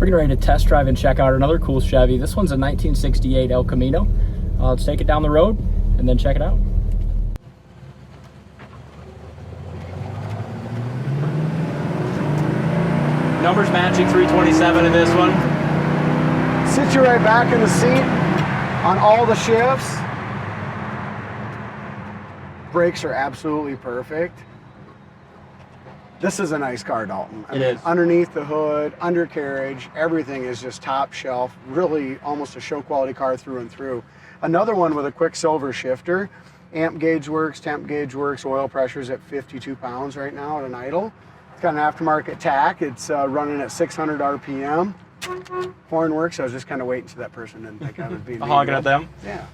We're getting ready to test drive and check out another cool Chevy. This one's a 1968 El Camino. Let's take it down the road and then check it out. Numbers matching 327 in this one. Sit you right back in the seat on all the shifts. Brakes are absolutely perfect. This is a nice car, Dalton. It is. Underneath the hood, undercarriage, everything is just top shelf. Really almost a show quality car through and through. Another one with a quicksilver shifter. Amp gauge works, temp gauge works, oil pressure's at 52 pounds right now at an idle. It's got an aftermarket tach. It's running at 600 RPM. Horn works. I was just kind of waiting so that person didn't think I was being hogging at them? Yeah.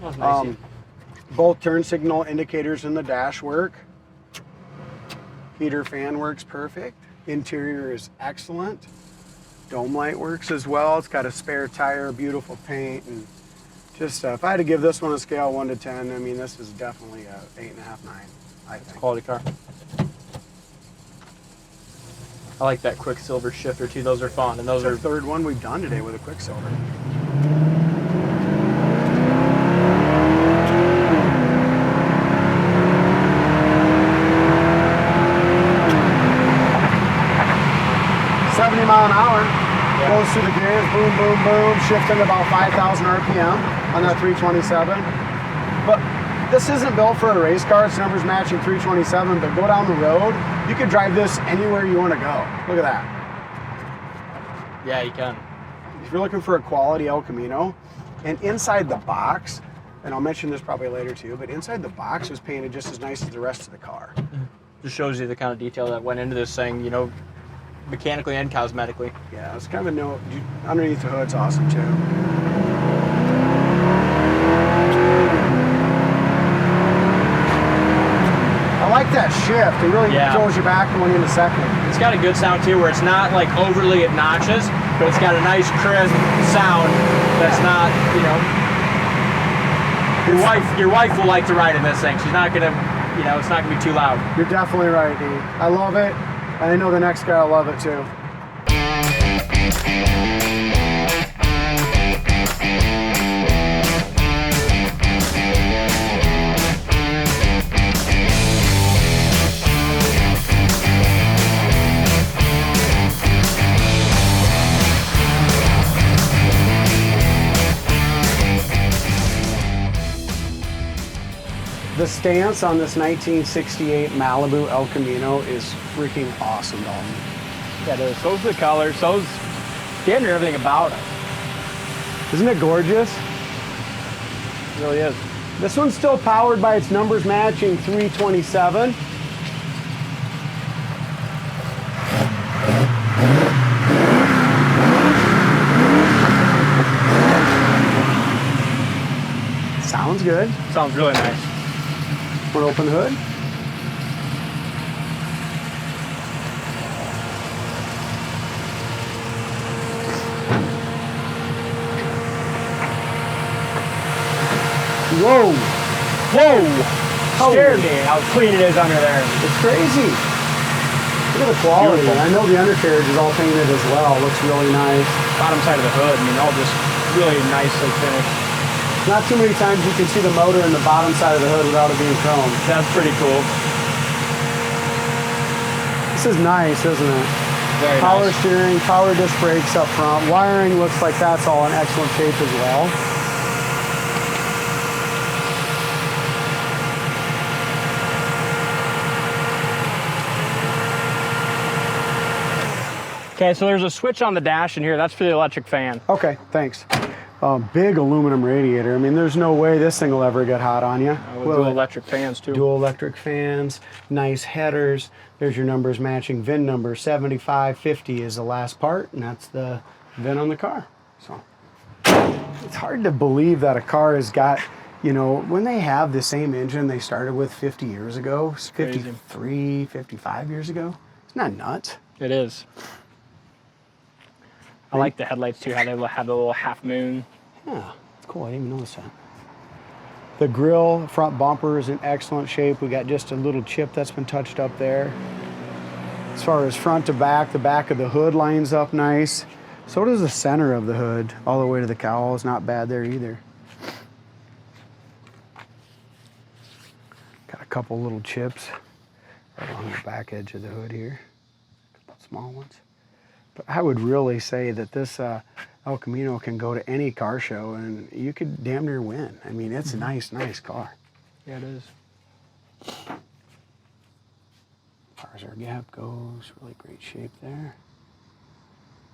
That was nice. Both turn signal indicators in the dash work. Heater fan works perfect. Interior is excellent. Dome light works as well. It's got a spare tire, beautiful paint, and just if I had to give this one a scale 1 to 10, I mean this is definitely a 8.5, 9. I think. Quality car. I like that quicksilver shifter too. Those are fun, and those are the third one we've done today with a quicksilver. Mile an hour, goes through the gears, boom, boom, boom, shifting about 5,000 RPM on that 327. But this isn't built for a race car. It's numbers matching 327, but go down the road, you could drive this anywhere you want to go. Look at that. Yeah, you can. If you're looking for a quality El Camino, and inside the box, and I'll mention this probably later too, but inside the box was painted just as nice as the rest of the car. Just shows you the kind of detail that went into this thing, you know, mechanically and cosmetically. Yeah, it's kind of a note. Underneath the hood's awesome too. I like that shift. It really throws you back going into second. It's got a good sound too, where it's not like overly obnoxious, but it's got a nice crisp sound that's not, you know. Your wife will like to ride in this thing. She's not gonna, you know, it's not gonna be too loud. You're definitely right, D. I love it. I know the next guy will love it too. The stance on this 1968 Malibu El Camino is freaking awesome, Dalton. Yeah, it is. So's the color, so's getting everything about it. Isn't it gorgeous? It really is. This one's still powered by its numbers matching 327. Sounds good. Sounds really nice. Want to open the hood? Whoa! Whoa! Scared me how clean it is under there. It's crazy. Look at the quality. Beautiful. I know the undercarriage is all painted as well. Looks really nice. Bottom side of the hood, I mean, all just really nicely finished. Not too many times you can see the motor in the bottom side of the hood without it being chrome. That's pretty cool. This is nice, isn't it? Very power nice. Steering, power disc brakes up front. Wiring looks like that's all in excellent shape as well. Okay, so there's a switch on the dash in here. That's for the electric fan. Okay, thanks. Big aluminum radiator. I mean, there's no way this thing will ever get hot on you. With dual electric fans too. Dual electric fans, nice headers. There's your numbers matching. VIN number 7550 is the last part, and that's the VIN on the car. So it's hard to believe that a car has got, you know, when they have the same engine they started with 50 years ago, 53, 55 years ago. Isn't that nuts? It is. I like the headlights too, how they have the little half moon. Yeah, it's cool. I didn't even notice that. The grille, front bumper is in excellent shape. We got just a little chip that's been touched up there. As far as front to back, the back of the hood lines up nice. So does the center of the hood, all the way to the cowl. Is not bad there either. Got a couple little chips right along the back edge of the hood here. A couple small ones. But I would really say that this El Camino can go to any car show and you could damn near win. I mean, it's a nice car. Yeah, it is. As far as our gap goes, really great shape there.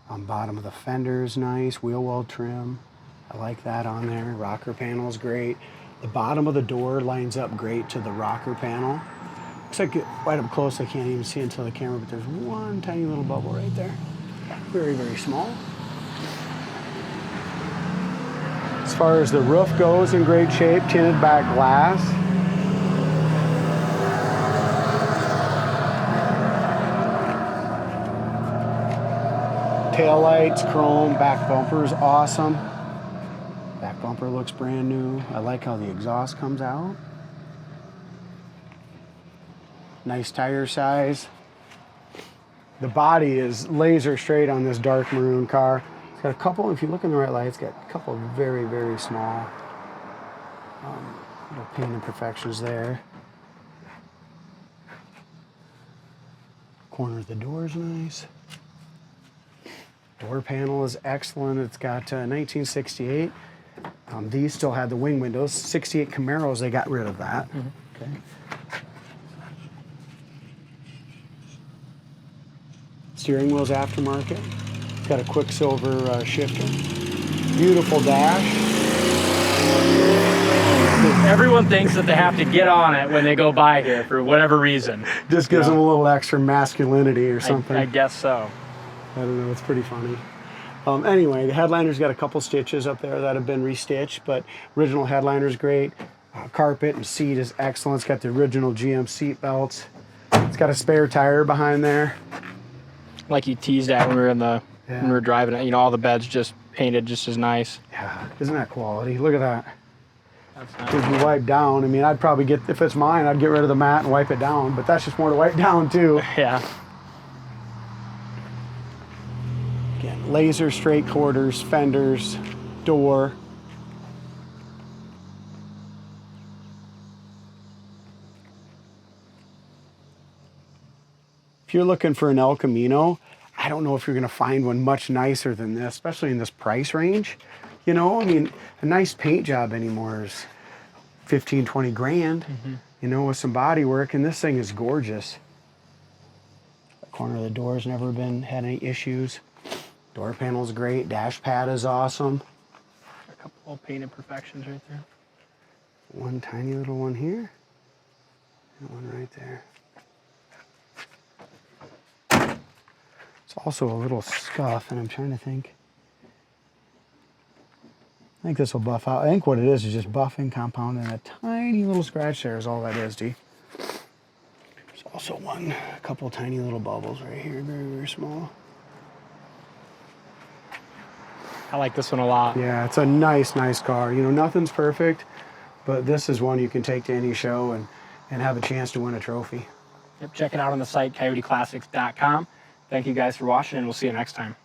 On bottom of the fender is nice, wheel well trim. I like that on there. Rocker panel is great. The bottom of the door lines up great to the rocker panel. Looks like right up close I can't even see until the camera, but there's one tiny little bubble right there. Very, very small. As far as the roof goes, in great shape, tinted back glass. Tail lights, chrome, back bumper is awesome. Back bumper looks brand new. I like how the exhaust comes out. Nice tire size. The body is laser straight on this dark maroon car. It's got a couple, if you look in the right light, it's got a couple of very, very small little paint imperfections there. Corner of the door is nice. Door panel is excellent. It's got 1968. These still had the wing windows. 68 Camaros, they got rid of that. Okay. Steering wheel's aftermarket. It's got a quicksilver shifter. Beautiful dash. Everyone thinks that they have to get on it when they go by here for whatever reason. Just gives them a little extra masculinity or something. I guess so. I don't know, it's pretty funny. Anyway, the headliner's got a couple stitches up there that have been restitched, but original headliner's great. Carpet and seat is excellent. It's got the original GM seat belts. It's got a spare tire behind there. Like you teased at when we were when we were driving it, you know, all the beds just painted just as nice. Yeah, isn't that quality? Look at that. That's nice. If you wipe down, I mean, I'd probably get, if it's mine, I'd get rid of the mat and wipe it down, but that's just more to wipe down too. Yeah. Again, laser straight quarters, fenders, door. If you're looking for an El Camino, I don't know if you're going to find one much nicer than this, especially in this price range. You know, I mean, a nice paint job anymore is 15, 20 grand, you know, with some body work, and this thing is gorgeous. The corner of the door's never had any issues. Door panel's great. Dash pad is awesome. A couple of paint imperfections right there. One tiny little one here. And one right there. It's also a little scuff, and I'm trying to think. I think this will buff out. I think what it is just buffing compound, and a tiny little scratch there is all that is, D. There's also a couple tiny little bubbles right here, very, very small. I like this one a lot. Yeah, it's a nice, nice car. You know, nothing's perfect, but this is one you can take to any show and have a chance to win a trophy. Yep, check it out on the site, coyoteclassics.com. Thank you guys for watching, and we'll see you next time.